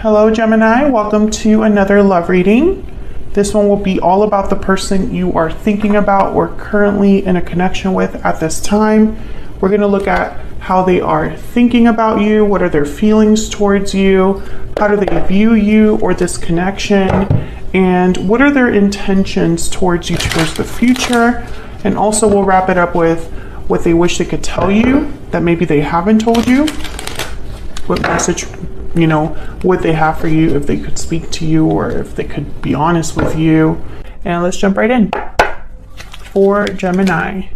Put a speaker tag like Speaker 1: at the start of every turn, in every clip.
Speaker 1: Hello Gemini, welcome to another love reading. This one will be all about the person you are thinking about or currently in a connection with at this time. We're going to look at how they are thinking about you, what are their feelings towards you, how do they view you or this connection, and what are their intentions towards you towards the future. And also we'll wrap it up with what they wish they could tell you that maybe they haven't told you, what message, what they have for you, if they could speak to you or if they could be honest with you. And let's jump right in. For Gemini,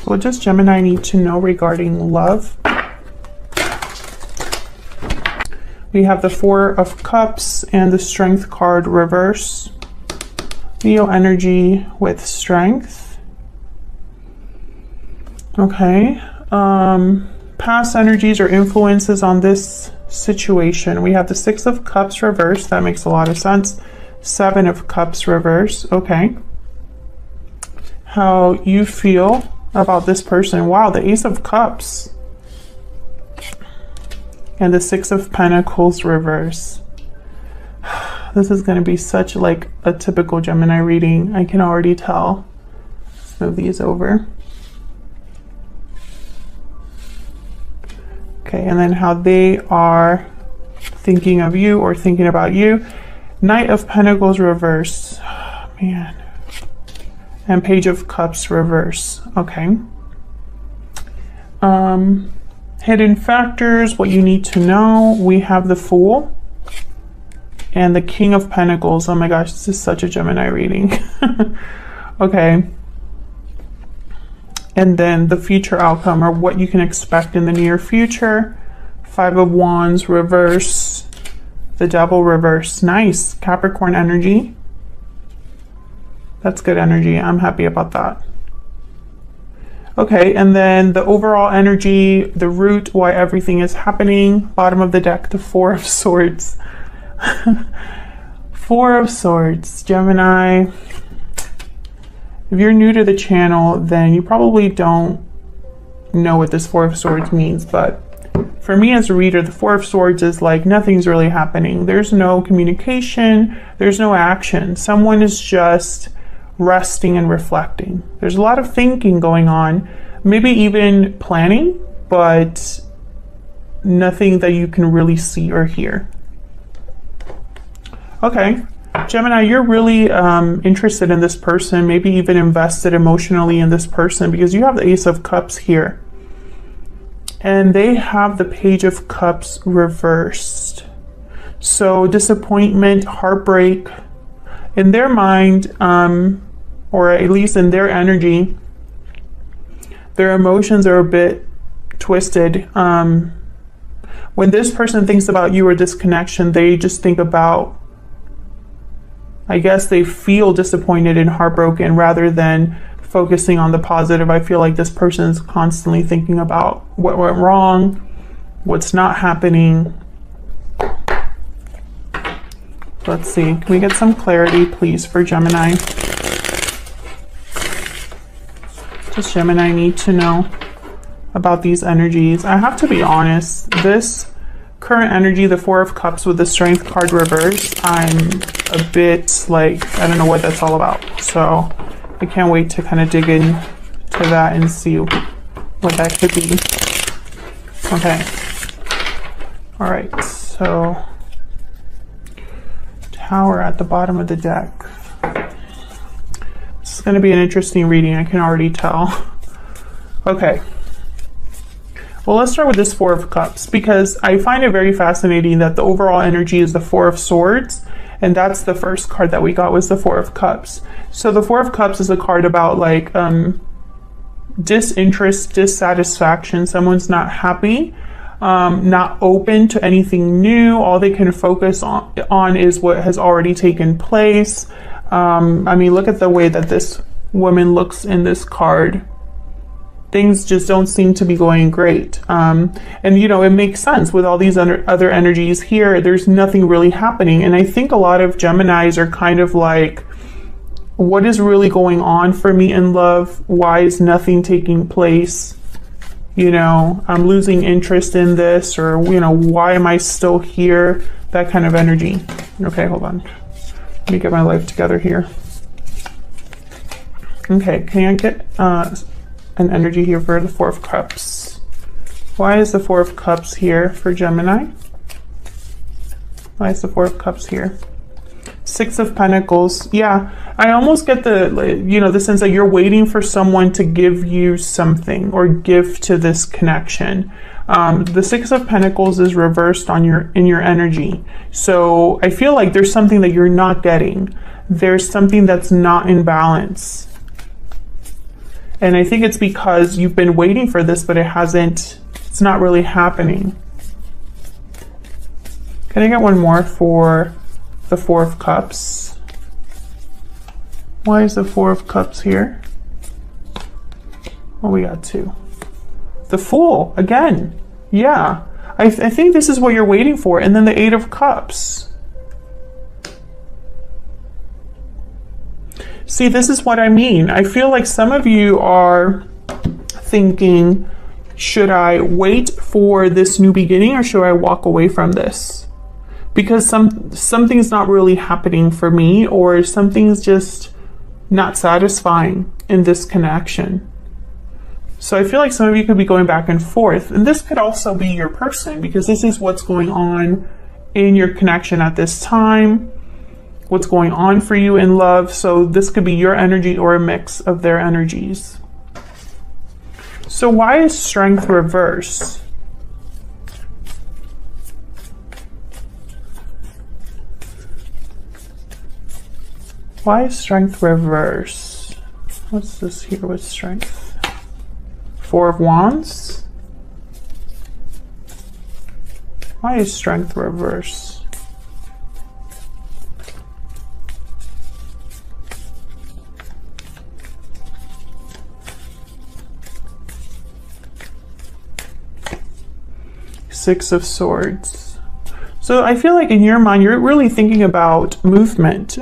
Speaker 1: what does Gemini need to know regarding love? We have the Four of Cups and the Strength card reverse. Leo energy with strength. Okay. Past energies or influences on this situation. We have the Six of Cups reverse. That makes a lot of sense. Seven of Cups reverse. Okay. How you feel about this person. Wow, the Ace of Cups. And the Six of Pentacles reverse. This is going to be such like a typical Gemini reading. I can already tell. Let's move these over. Okay, and then how they are thinking of you or thinking about you. Knight of Pentacles reverse. Oh, man. And Page of Cups reverse. Okay. Hidden factors, what you need to know. We have the Fool and the King of Pentacles. Oh my gosh, this is such a Gemini reading. Okay. And then the future outcome, or what you can expect in the near future. Five of Wands reverse. The Devil reverse. Nice. Capricorn energy. That's good energy. I'm happy about that. Okay, and then the overall energy, the root, why everything is happening. Bottom of the deck, the Four of Swords. Four of Swords, Gemini. If you're new to the channel, then you probably don't know what this Four of Swords means. But for me as a reader, the Four of Swords is like nothing's really happening. There's no communication. There's no action. Someone is just resting and reflecting. There's a lot of thinking going on, maybe even planning, but nothing that you can really see or hear. Okay. Gemini, you're really interested in this person, maybe even invested emotionally in this person because you have the Ace of Cups here. And they have the Page of Cups reversed. So disappointment, heartbreak, in their mind, or at least in their energy, their emotions are a bit twisted. When this person thinks about you or this connection, they just think about, I guess they feel disappointed and heartbroken rather than focusing on the positive. I feel like this person is constantly thinking about what went wrong, what's not happening. Let's see. Can we get some clarity, please, for Gemini? Does Gemini need to know about these energies? I have to be honest. This current energy, the Four of Cups with the Strength card reverse, I'm a bit like, I don't know what that's all about. So I can't wait to kind of dig in to that and see what that could be. Okay. All right. So Tower at the bottom of the deck. This is going to be an interesting reading. I can already tell. Okay. Well, let's start with this Four of Cups because I find it very fascinating that the overall energy is the Four of Swords. And that's the first card that we got was the Four of Cups. So the Four of Cups is a card about like disinterest, dissatisfaction. Someone's not happy, not open to anything new. All they can focus on is what has already taken place. I mean, look at the way that this woman looks in this card. Things just don't seem to be going great. And, it makes sense with all these other energies here. There's nothing really happening. And I think a lot of Geminis are kind of like, what is really going on for me in love? Why is nothing taking place? you know, I'm losing interest in this, or, you know, why am I still here? That kind of energy. Okay, hold on. Let me get my life together here. Okay, can I get an energy here for the Four of Cups? Why is the Four of Cups here for Gemini? Why is the Four of Cups here? Six of Pentacles. Yeah, I almost get the, you know, the sense that you're waiting for someone to give you something or give to this connection. The Six of Pentacles is reversed on in your energy. So I feel like there's something that you're not getting. There's something that's not in balance. And I think it's because you've been waiting for this, but it's not really happening. Can I get one more for the Four of Cups? Why is the Four of Cups here? Oh, we got two. The Fool, again. Yeah, I think this is what you're waiting for. And then the Eight of Cups. See, this is what I mean. I feel like some of you are thinking, should I wait for this new beginning or should I walk away from this? Because something's not really happening for me, or something's just not satisfying in this connection. So I feel like some of you could be going back and forth. And this could also be your person, because this is what's going on in your connection at this time. What's going on for you in love. So this could be your energy or a mix of their energies. So why is Strength reverse? Why is Strength reverse? What's this here with Strength? Four of Wands. Why is Strength reverse? Six of Swords. So I feel like in your mind, you're really thinking about movement.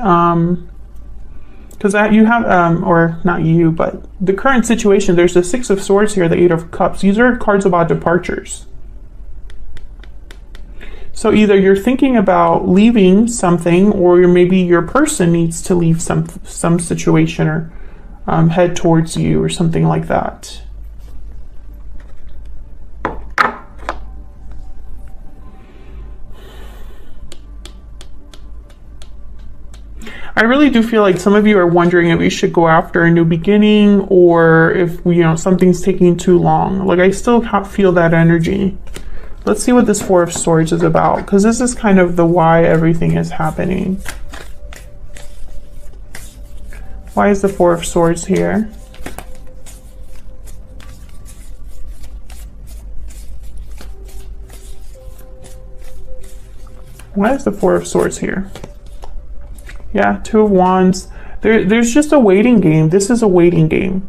Speaker 1: Because you have, or not you, but the current situation, there's the Six of Swords here, the Eight of Cups. These are cards about departures. So either you're thinking about leaving something, or maybe your person needs to leave some situation, or head towards you, or something like that. I really do feel like some of you are wondering if you should go after a new beginning, or if, you know, something's taking too long. Like, I still feel that energy. Let's see what this Four of Swords is about, because this is kind of the why everything is happening. Why is the Four of Swords here? Why is the Four of Swords here? Yeah, Two of Wands. There's just a waiting game. This is a waiting game.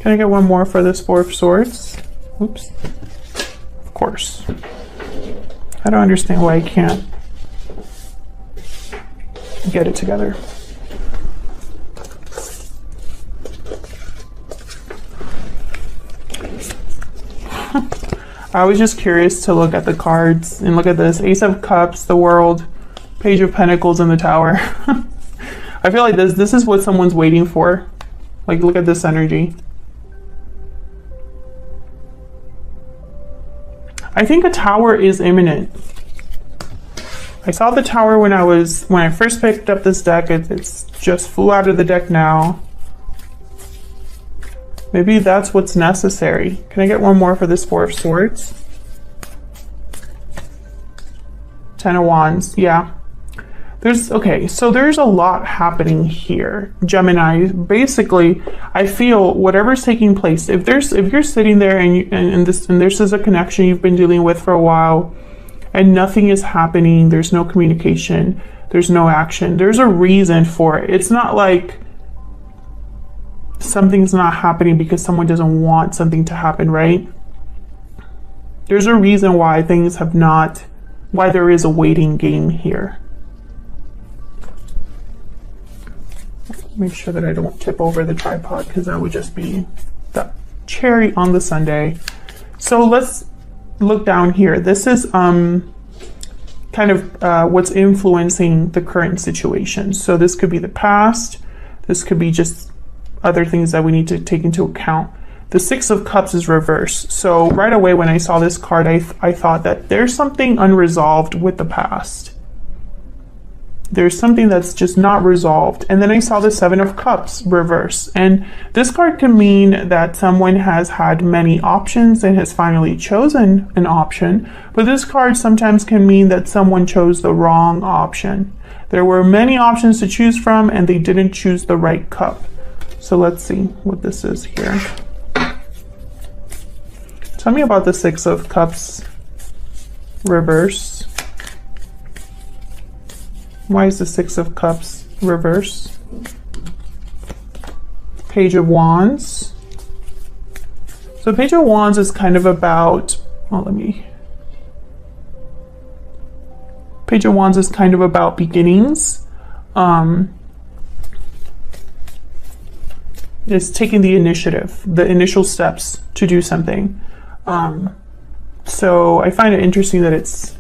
Speaker 1: Can I get one more for this Four of Swords? Oops. Of course. I don't understand why I can't get it together. I was just curious to look at the cards and look at this. Ace of Cups, the World, Page of Pentacles, and the Tower. I feel like this is what someone's waiting for. Like, look at this energy. I think a Tower is imminent. I saw the Tower when I first picked up this deck. It's just flew out of the deck now. Maybe that's what's necessary. Can I get one more for this Four of Swords? Ten of Wands, yeah. Okay, so there's a lot happening here, Gemini. Basically, I feel whatever's taking place, if you're sitting there and this is a connection you've been dealing with for a while, and nothing is happening, there's no communication, there's no action, there's a reason for it. It's not like something's not happening because someone doesn't want something to happen, right? There's a reason why things have not why there is a waiting game here. Make sure that I don't tip over the tripod, because that would just be the cherry on the sundae. So let's look down here. This is kind of what's influencing the current situation. So this could be the past. This could be just other things that we need to take into account. The Six of Cups is reversed. So right away when I saw this card, I thought that there's something unresolved with the past. There's something that's just not resolved. And then I saw the Seven of Cups reverse. And this card can mean that someone has had many options and has finally chosen an option. But this card sometimes can mean that someone chose the wrong option. There were many options to choose from and they didn't choose the right cup. So let's see what this is here. Tell me about the Six of Cups reverse. Why is the Six of Cups reverse? Page of Wands. So Page of Wands is kind of about, Page of Wands is kind of about beginnings. It's taking the initiative, the initial steps to do something. So I find it interesting that it's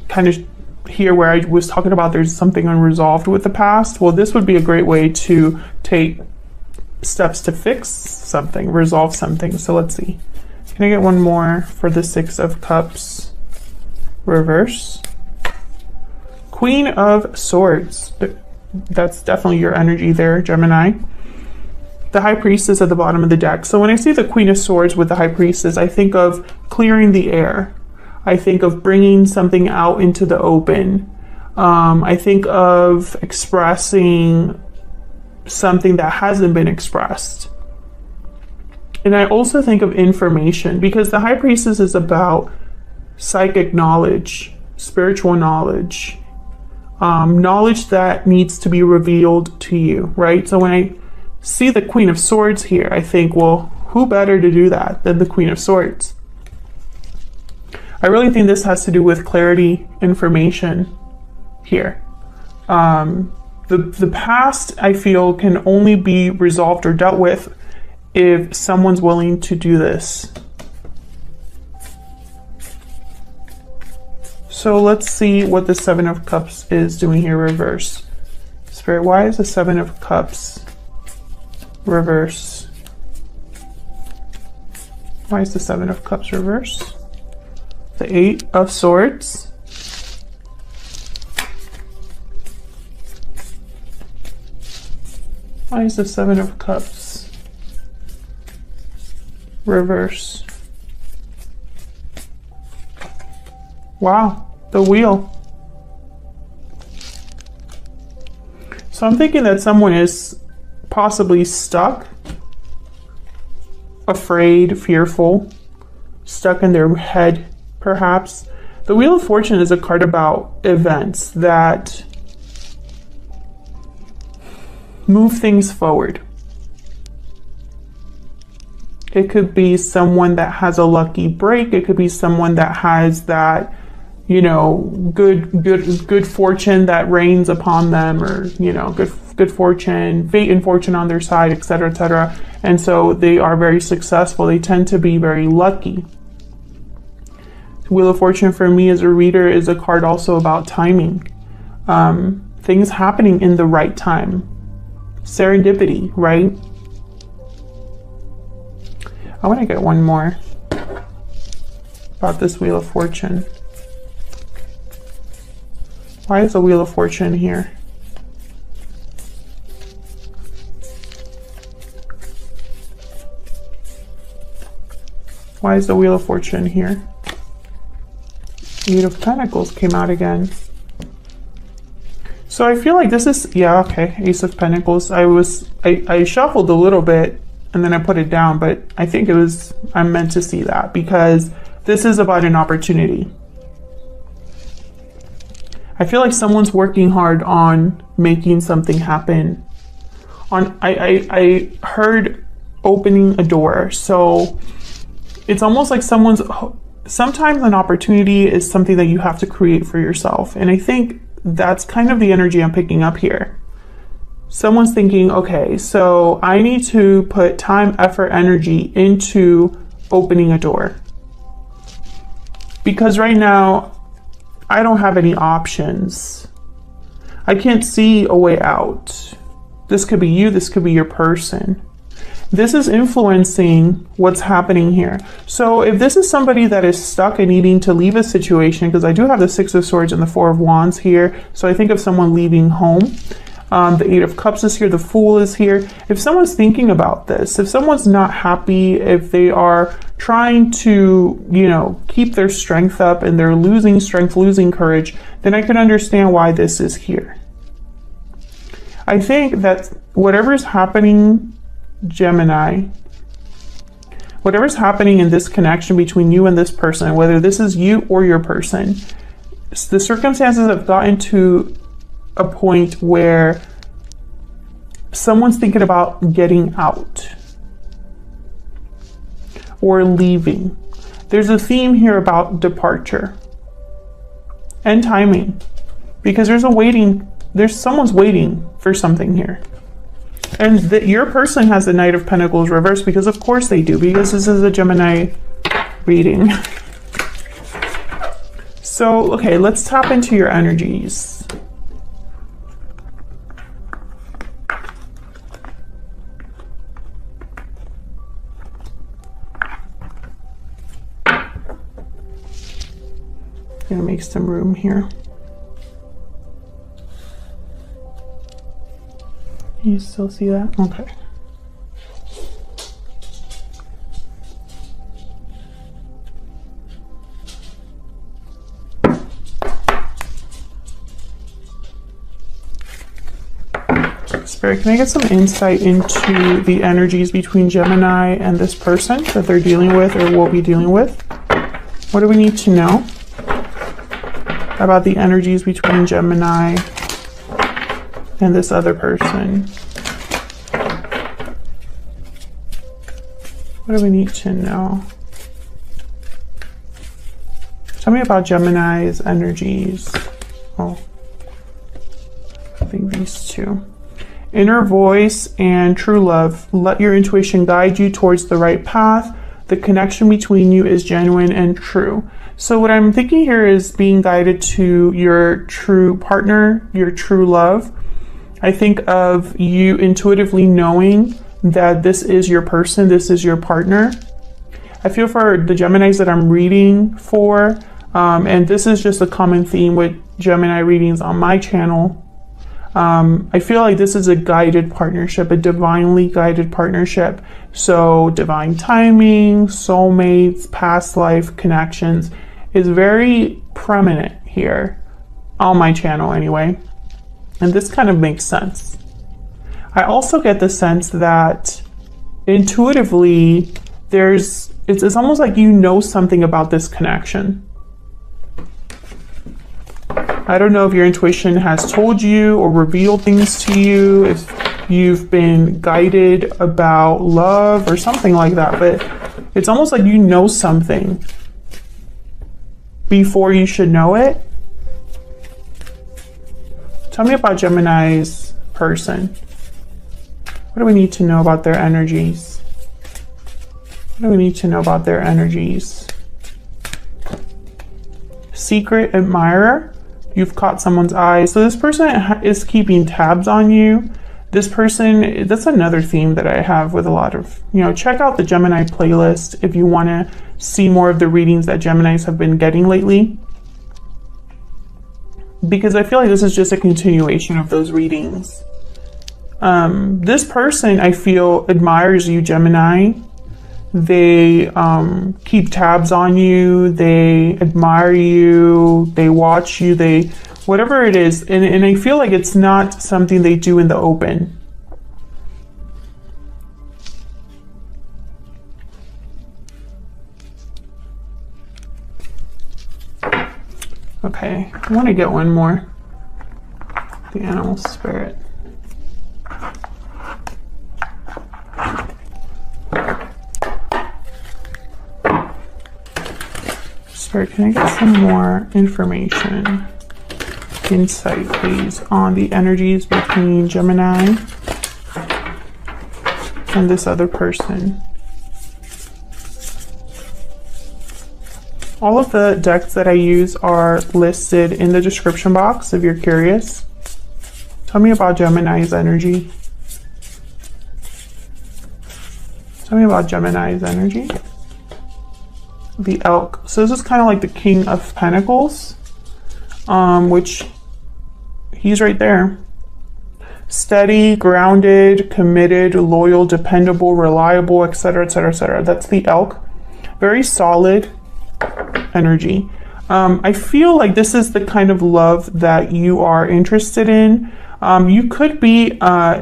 Speaker 1: kind of here where I was talking about there's something unresolved with the past. Well, this would be a great way to take steps to fix something, resolve something. So let's see. Can I get one more for the Six of Cups reverse? Queen of Swords. That's definitely your energy there, Gemini. The High Priestess at the bottom of the deck. So when I see the Queen of Swords with the High Priestess, I think of clearing the air. I think of bringing something out into the open. I think of expressing something that hasn't been expressed. And I also think of information, because the High Priestess is about psychic knowledge, spiritual knowledge, knowledge that needs to be revealed to you, right? So when I see the Queen of Swords here, I think, well, who better to do that than the Queen of Swords? I really think this has to do with clarity, information here. The past, I feel, can only be resolved or dealt with if someone's willing to do this. So let's see what the Seven of Cups is doing here reverse. Spirit, why is the Seven of Cups reverse? Why is the Seven of Cups reverse? The Eight of Swords. Why is the Seven of Cups reverse? Wow, the Wheel. So I'm thinking that someone is possibly stuck, afraid, fearful, stuck in their head, perhaps. The Wheel of Fortune is a card about events that move things forward. It could be someone that has a lucky break. It could be someone that has that, you know, good fortune that rains upon them, or, you know, good fortune, fate and fortune on their side, etc., etc. And so they are very successful. They tend to be very lucky. Wheel of Fortune for me as a reader is a card also about timing. Things happening in the right time. Serendipity, right? I want to get one more about this Wheel of Fortune. Why is the Wheel of Fortune here? Why is the Wheel of Fortune here? Eight of Pentacles came out again. So I feel like this is, yeah, okay, Ace of Pentacles. I shuffled a little bit and then I put it down, but I think I'm meant to see that, because this is about an opportunity. I feel like someone's working hard on making something happen. I heard opening a door, so it's almost like someone's sometimes an opportunity is something that you have to create for yourself. And I think that's kind of the energy I'm picking up here. Someone's thinking, okay, so I need to put time, effort, energy into opening a door. Because right now, I don't have any options. I can't see a way out. This could be you, this could be your person. This is influencing what's happening here. So if this is somebody that is stuck and needing to leave a situation, because I do have the Six of Swords and the Four of Wands here, so I think of someone leaving home. The Eight of Cups is here, the Fool is here. If someone's thinking about this, if someone's not happy, if they are trying to, you know, keep their strength up and they're losing strength, losing courage, then I can understand why this is here. I think that whatever's happening, Gemini, whatever's happening in this connection between you and this person, whether this is you or your person, the circumstances have gotten to a point where someone's thinking about getting out or leaving. There's a theme here about departure and timing, because there's someone's waiting for something here. And that your person has the Knight of Pentacles reversed, because of course they do, because this is a Gemini reading. So, okay, let's tap into your energies. Gonna make some room here. You still see that? Okay. Spirit, can I get some insight into the energies between Gemini and this person that they're dealing with or will be dealing with? What do we need to know about the energies between Gemini and this other person? What do we need to know? Tell me about Gemini's energies. Oh, I think these two. Inner voice and true love. Let your intuition guide you towards the right path. The connection between you is genuine and true. So what I'm thinking here is being guided to your true partner, your true love. I think of you intuitively knowing that this is your person, this is your partner. I feel for the Geminis that I'm reading for, and this is just a common theme with Gemini readings on my channel. I feel like this is a guided partnership, a divinely guided partnership. So divine timing, soulmates, past life connections is very prominent here on my channel anyway. And this kind of makes sense. I also get the sense that intuitively it's almost like you know something about this connection. I don't know if your intuition has told you or revealed things to you, if you've been guided about love or something like that, but it's almost like you know something before you should know it. Tell me about Gemini's person. What do we need to know about their energies? What do we need to know about their energies? Secret admirer. You've caught someone's eye. So this person is keeping tabs on you. This person, that's another theme that I have with a lot of, check out the Gemini playlist if you want to see more of the readings that Geminis have been getting lately. Because I feel like this is just a continuation of those readings. This person, I feel, admires you, Gemini. They keep tabs on you, they admire you, they watch you, whatever it is. And I feel like it's not something they do in the open. Okay, I want to get one more. The animal spirit. Sorry, can I get some more information? Insight, please, on the energies between Gemini and this other person. All of the decks that I use are listed in the description box if you're curious. Tell me about Gemini's energy. Tell me about Gemini's energy. The Elk. So this is kind of like the King of Pentacles, which he's right there. Steady, grounded, committed, loyal, dependable, reliable, etc., etc., etc. That's the Elk. Very solid energy. I feel like this is the kind of love that you are interested in. You could be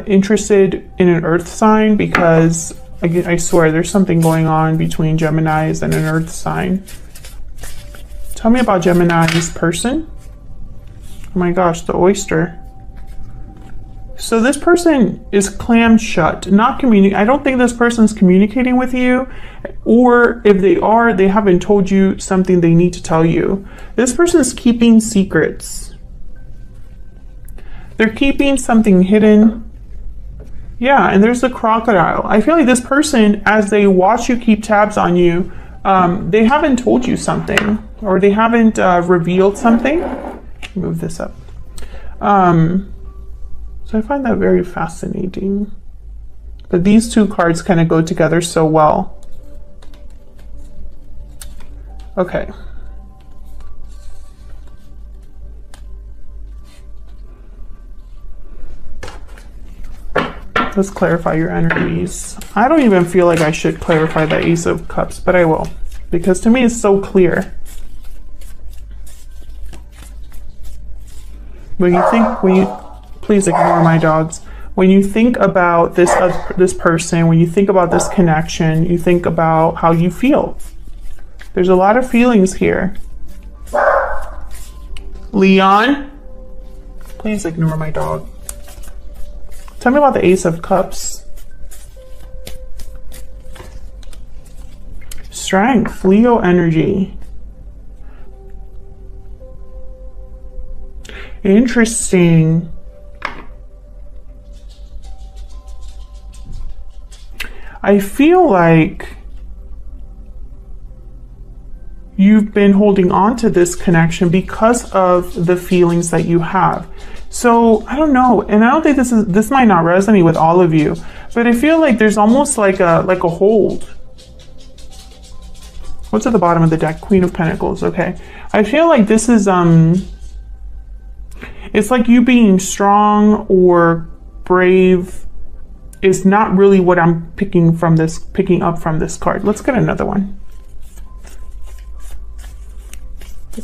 Speaker 1: interested in an earth sign because, again, I swear there's something going on between Geminis and an earth sign. Tell me about Gemini's person. Oh my gosh, the oyster. So this person is clammed shut, not communicating. I don't think this person's communicating with you, or if they are, they haven't told you something they need to tell you. This person is keeping secrets. They're keeping something hidden. Yeah, and there's the crocodile. I feel like this person, as they watch you keep tabs on you, they haven't told you something, or they haven't revealed something. Move this up. So I find that very fascinating. But these two cards kind of go together so well. Okay. Let's clarify your energies. I don't even feel like I should clarify the Ace of Cups, but I will. Because to me it's so clear. Please ignore my dogs. When you think about this person, when you think about this connection, you think about how you feel. There's a lot of feelings here. Leon, please ignore my dog. Tell me about the Ace of Cups. Strength, Leo energy. Interesting. I feel like you've been holding on to this connection because of the feelings that you have. So I don't know, and I don't think this might not resonate with all of you, but I feel like there's almost like a hold. What's at the bottom of the deck? Queen of Pentacles. Okay, I feel like this is it's like you being strong or brave is not really what I'm picking up from this card. Let's get another one.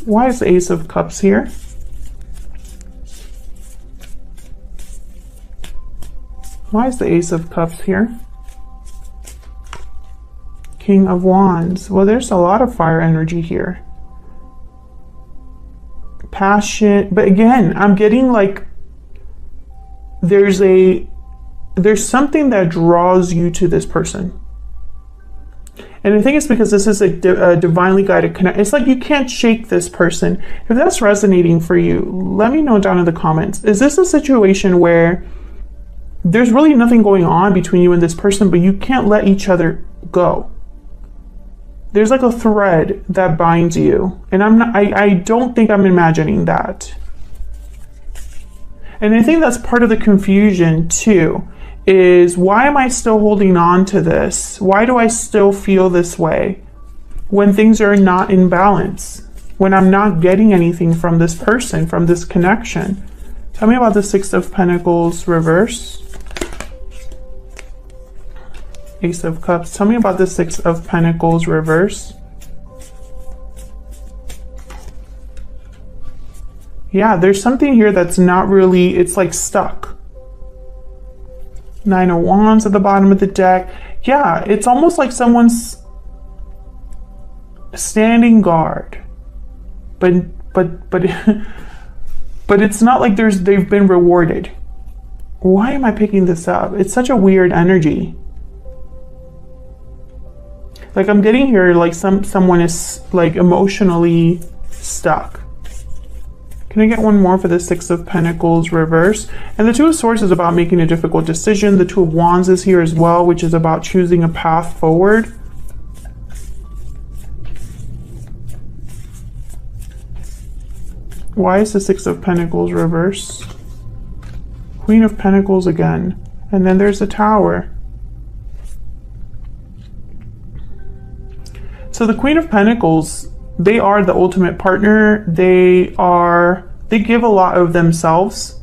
Speaker 1: Why is the Ace of Cups here? Why is the Ace of Cups here? King of Wands. Well, there's a lot of fire energy here. Passion, but again, I'm getting like there's something that draws you to this person. And I think it's because this is a divinely guided connect. It's like you can't shake this person. If that's resonating for you, let me know down in the comments. Is this a situation where there's really nothing going on between you and this person, but you can't let each other go? There's like a thread that binds you. And I don't think I'm imagining that. And I think that's part of the confusion too, is why am I still holding on to this? Why do I still feel this way when things are not in balance? When I'm not getting anything from this person, from this connection? Tell me about the Six of Pentacles reverse. Ace of Cups. Tell me about the Six of Pentacles reverse. Yeah, there's something here that's not really, it's like stuck. Nine of Wands at the bottom of the deck. Yeah, it's almost like someone's standing guard. But it's not like they've been rewarded. Why am I picking this up? It's such a weird energy. Like I'm getting here like someone is like emotionally stuck. Can I get one more for the Six of Pentacles reverse? And the Two of Swords is about making a difficult decision. The Two of Wands is here as well, which is about choosing a path forward. Why is the Six of Pentacles reverse? Queen of Pentacles again. And then there's the Tower. So the Queen of Pentacles, they are the ultimate partner. They give a lot of themselves.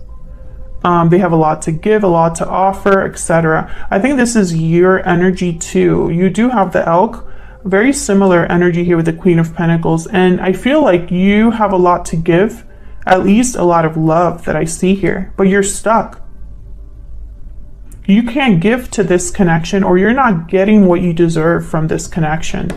Speaker 1: They have a lot to give, a lot to offer, etc. I think this is your energy too. You do have the Elk, very similar energy here with the Queen of Pentacles. And I feel like you have a lot to give, at least a lot of love that I see here, but you're stuck. You can't give to this connection, or you're not getting what you deserve from this connection.